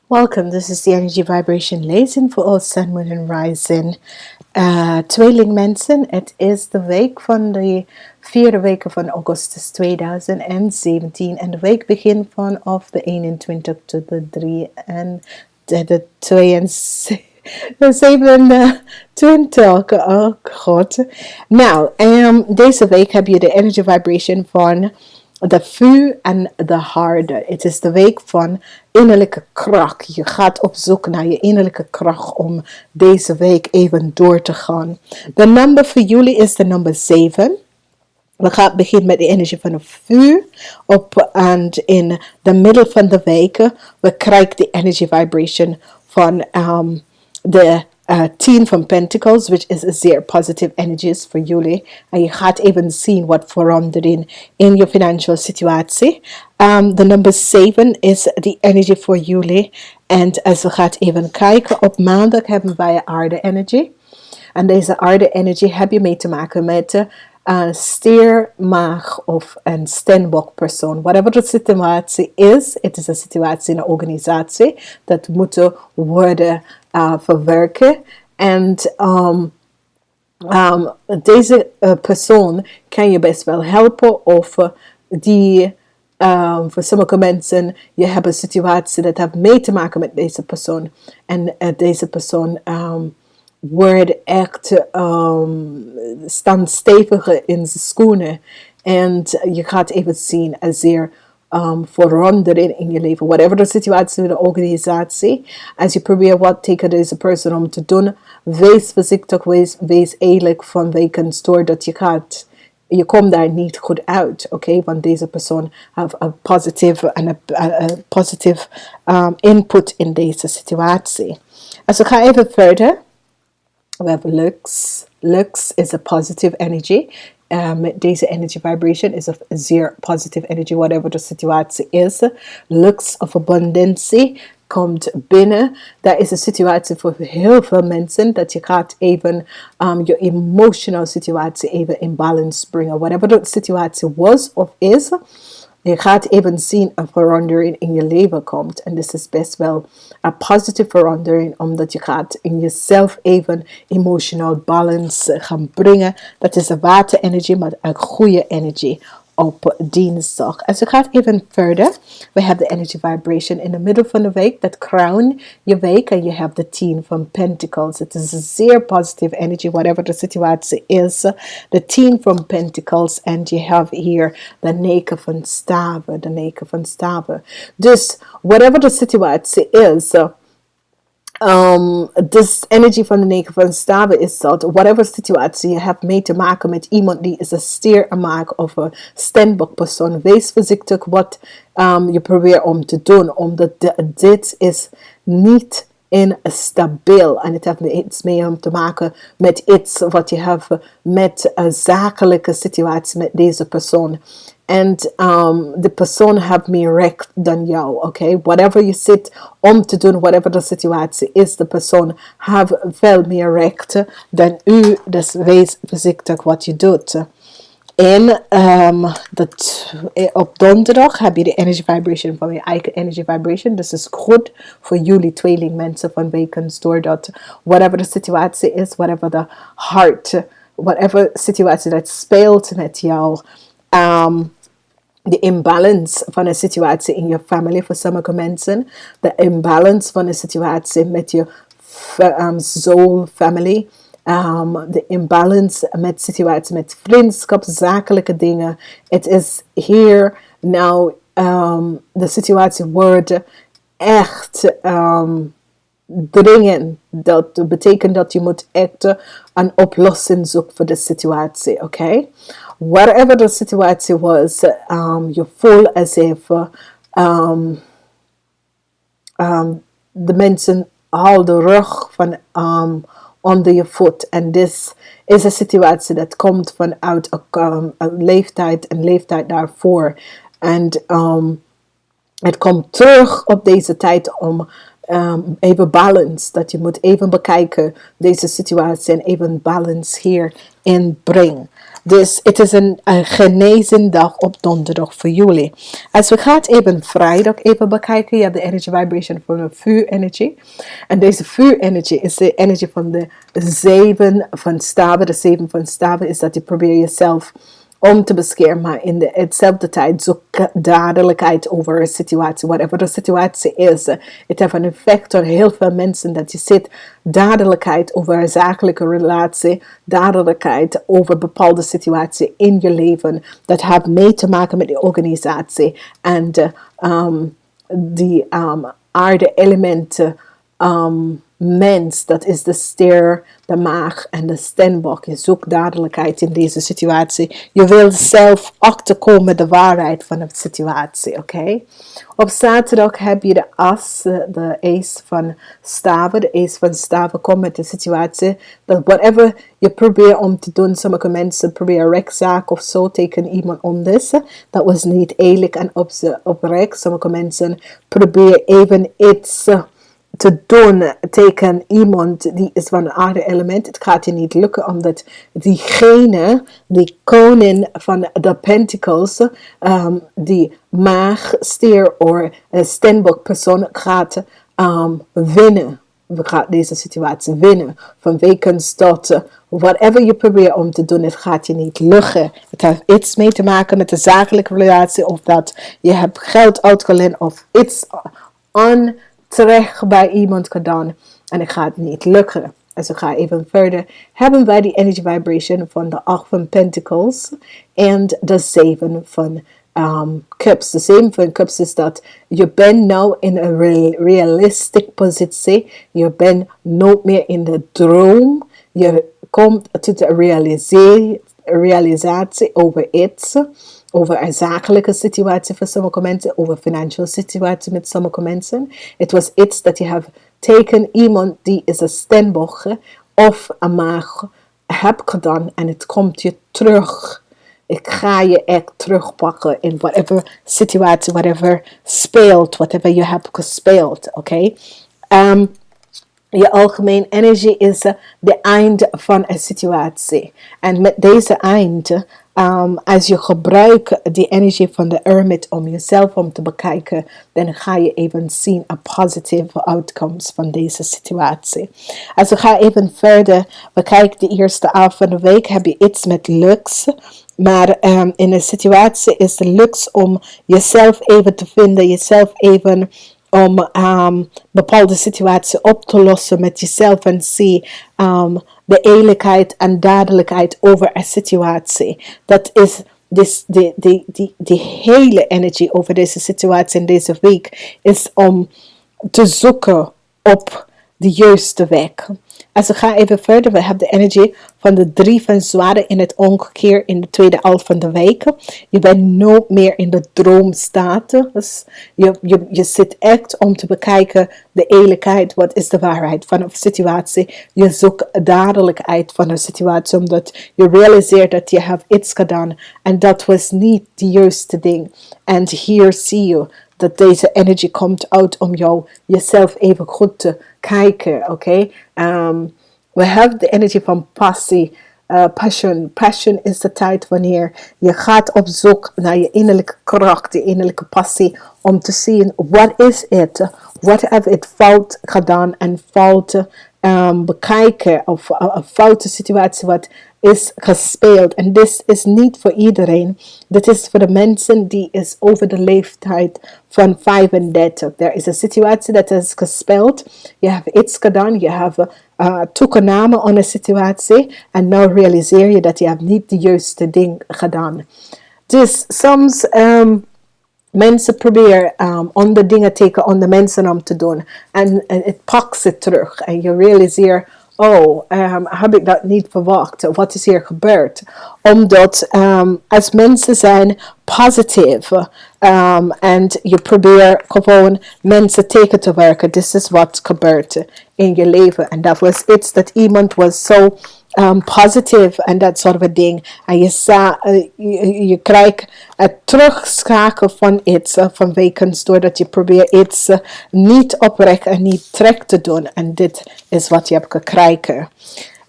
Welcome, this is the Energy Vibration Lezing voor all Sun, Moon and Rising. Tweeling mensen, het is de week van de vierde week van Augustus 2017 en de week begint vanaf de 21 tot de 3 en de 27. Oh god. Nou, deze week heb je de Energy Vibration van de vuur en de harde. Het is de week van innerlijke kracht. Je gaat op zoek naar je innerlijke kracht om deze week even door te gaan. De nummer voor jullie is de nummer 7. We gaan beginnen met de energie van het vuur. En in de middel van de week, we krijgen de energy vibration van de 10 van Pentacles, which is a zeer positive energies voor jullie. En je gaat even zien wat verandering in je financiële situatie. De nummer 7 is de energy voor jullie. En als we gaan even kijken, op maandag hebben wij aarde energy. En deze aarde energy heb je mee te maken met stier, maag of een steenbok persoon. Whatever de situatie is, het is een situatie in een organisatie dat moet worden verwerken. En deze persoon kan je best wel helpen of die voor sommige mensen, je hebt een situatie dat heeft mee te maken met deze persoon. En deze persoon wordt echt staan steviger in zijn schoenen. En je gaat even zien als er verandering in je leven. Whatever de situatie in de organisatie. Als je probeert wat tegen deze persoon om te doen. Wees voorzichtig, wees eerlijk vanwege doordat je komt daar niet goed uit, oké? Want deze persoon heeft een positieve input in deze situatie. Als we gaan even verder. We hebben Lux. Lux is a positive energy. Met deze energy vibration is a zeer positive energy, whatever de situatie is. Lux of abundantie komt binnen. Dat is een situatie voor heel veel mensen, dat je gaat even je emotional situatie even in balance brengen. Whatever de situatie was of is, je gaat even zien een verandering in je leven komt. En dit is best wel een positieve verandering, omdat je gaat in jezelf even emotional balance gaan brengen. Dat is een waterenergie, maar een goede energie op dinsdag. En zo gaat even verder. We hebben de energy vibration in de middel van de week. Dat crown je week. En je hebt de 10 van Pentacles. Het is een zeer positieve energy, whatever de situatie is. De 10 van Pentacles. En je hebt hier de 9 van staven. De 9 van staven. Dus, whatever de situatie is, this energy van de 9 van staven is dat whatever situatie je hebt mee te maken met iemand die is een stier, een maag of een steenbok persoon, wees voorzichtig wat je probeert om te doen, omdat dit is niet instabiel en het heeft iets mee om te maken met iets wat je hebt met een zakelijke situatie met deze persoon. En de persoon heeft meer recht dan jou, oké? Whatever je zit om te doen, whatever de situatie is, de persoon heeft veel meer recht dan u. Dus wees voorzichtig wat je doet. En op donderdag heb je de energy vibration van je eigen energy vibration. Dus het is goed voor jullie tweeling mensen van wekens, doordat whatever de situatie is, whatever de hart, whatever situatie dat speelt met jou, de imbalance van een situatie in je familie voor sommige mensen, de imbalance van een situatie met je soul family, de imbalance met situatie met vriendschap, zakelijke dingen. Het is hier nou, de situatie wordt echt dringend. Dat betekent dat je moet echt een oplossing zoeken voor de situatie, oké? Whatever de situatie was, je voelt als if de mensen halen de rug van onder je voet. En dit is een situatie dat komt vanuit een leeftijd daarvoor. En het komt terug op deze tijd om even balance. Dat je moet even bekijken deze situatie en even balance hierin brengen. Dus het is een genezendag op donderdag voor jullie. Als we gaan even vrijdag even bekijken. Je hebt de energy vibration van een vuurenergie. En deze vuurenergie is de energie van de 7 van staven. De 7 van staven is dat je probeert jezelf om te beschermen, maar in hetzelfde tijd zoek dadelijkheid over een situatie. Whatever de situatie is, het heeft een effect op heel veel mensen dat je zit dadelijkheid over een zakelijke relatie, dadelijkheid over bepaalde situatie in je leven. Dat heeft mee te maken met de organisatie en die aarde elementen. Mens, dat is de ster, de maag en de steenbok. Je zoekt dadelijkheid in deze situatie. Je wil zelf achterkomen met de waarheid van de situatie, oké? Op zaterdag heb je de as, de ace van staven. De ace van staven komt met de situatie dat whatever je probeert om te doen, sommige mensen proberen een rechtszaak of zo tegen iemand anders. Dat was niet eerlijk en oprecht. Sommige mensen proberen even iets te doen tegen iemand die is van een aarde element. Het gaat je niet lukken omdat diegene, die koning van de pentacles, die maag, stier of steenbok persoon gaat winnen. We gaan deze situatie winnen. Vanwege dat whatever je probeert om te doen, het gaat je niet lukken. Het heeft iets mee te maken met de zakelijke relatie of dat je hebt geld uitgeleend of iets terecht bij iemand gedaan en het gaat niet lukken. Dus we gaan even verder. Hebben wij die energy vibration van de 8 van Pentacles en de 7 van Cups. De 7 van Cups is dat je bent nou in een realistic positie. Je bent nooit meer in de droom. Je komt tot de realisatie over iets. Over een zakelijke situatie voor sommige mensen, over een financiële situatie met sommige mensen. Het was iets dat je hebt tegen iemand die is een steenbok of een maag hebt gedaan en het komt je terug. Ik ga je echt terugpakken in whatever situatie, whatever speelt, whatever je hebt gespeeld, oké? Je algemeen energie is de eind van een situatie. En met deze eind, als je gebruikt die energie van de hermit om jezelf om te bekijken, dan ga je even zien een positieve outcomes van deze situatie. Als we gaan even verder bekijken, de eerste avond van de week heb je iets met luxe. Maar in een situatie is de luxe om jezelf even te vinden, jezelf even om bepaalde situaties op te lossen met jezelf en zie de eerlijkheid en dadelijkheid over een situatie. Dat is die hele energie over deze situatie in deze week is om te zoeken op de juiste weg. Als we gaan even verder, we hebben de energie van de 3 van zwaarden in het omgekeer in de tweede helft van de week. Je bent nooit meer in de droomstaat. Dus je zit echt om te bekijken de eerlijkheid, wat is de waarheid van een situatie. Je zoekt dadelijkheid van een situatie, omdat je realiseert dat je hebt iets gedaan en dat was niet de juiste ding. En hier zie je dat deze energie komt uit om jezelf even goed te kijken, oké? We hebben de energie van passie, passion. Passion is de tijd wanneer je gaat op zoek naar je innerlijke kracht, je innerlijke passie, om te zien, wat is het? Wat heb ik fout gedaan en fout bekijken, of een foute situatie wat is gespeeld. En dit is niet voor iedereen. Dit is voor de mensen die is over de leeftijd van 35. Er is een situatie dat is gespeeld. Je hebt iets gedaan. Je hebt toegenomen aan een situatie. En nu realiseer je dat je hebt niet de juiste ding gedaan. Dus soms mensen proberen andere dingen tegen andere mensen om te doen. En het pakt ze terug. En je realiseert, heb ik dat niet verwacht? Wat is hier gebeurd? Omdat als mensen zijn positief en je probeert gewoon mensen tegen te werken. Dit is wat gebeurt in je leven. En dat was iets dat iemand was zo positief en dat soort van ding. En je krijgt het terugschakelen van iets vanwege doordat je probeert iets niet oprecht en niet trek te doen. En dit is wat je hebt gekregen.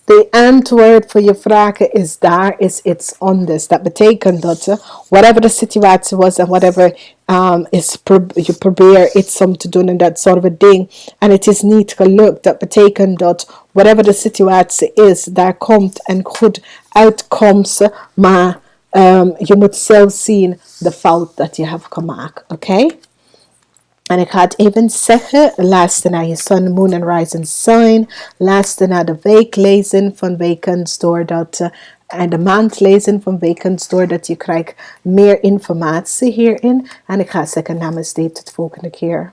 De antwoord voor je vragen is daar, is iets anders. Dat betekent dat whatever de situatie was en whatever je probeert iets om te doen en dat soort of ding en het is niet gelukt. Dat betekent dat whatever de situatie is, daar komt een goed uitkomst, maar je moet zelf zien de fout dat je hebt gemaakt. Oké? En ik ga het even zeggen, luister naar je sun, moon en rising sign. Luister naar de week lezen van wekens doordat, en de maand lezen van wekens doordat je krijgt meer informatie hierin. En ik ga zeggen namaste tot de volgende keer.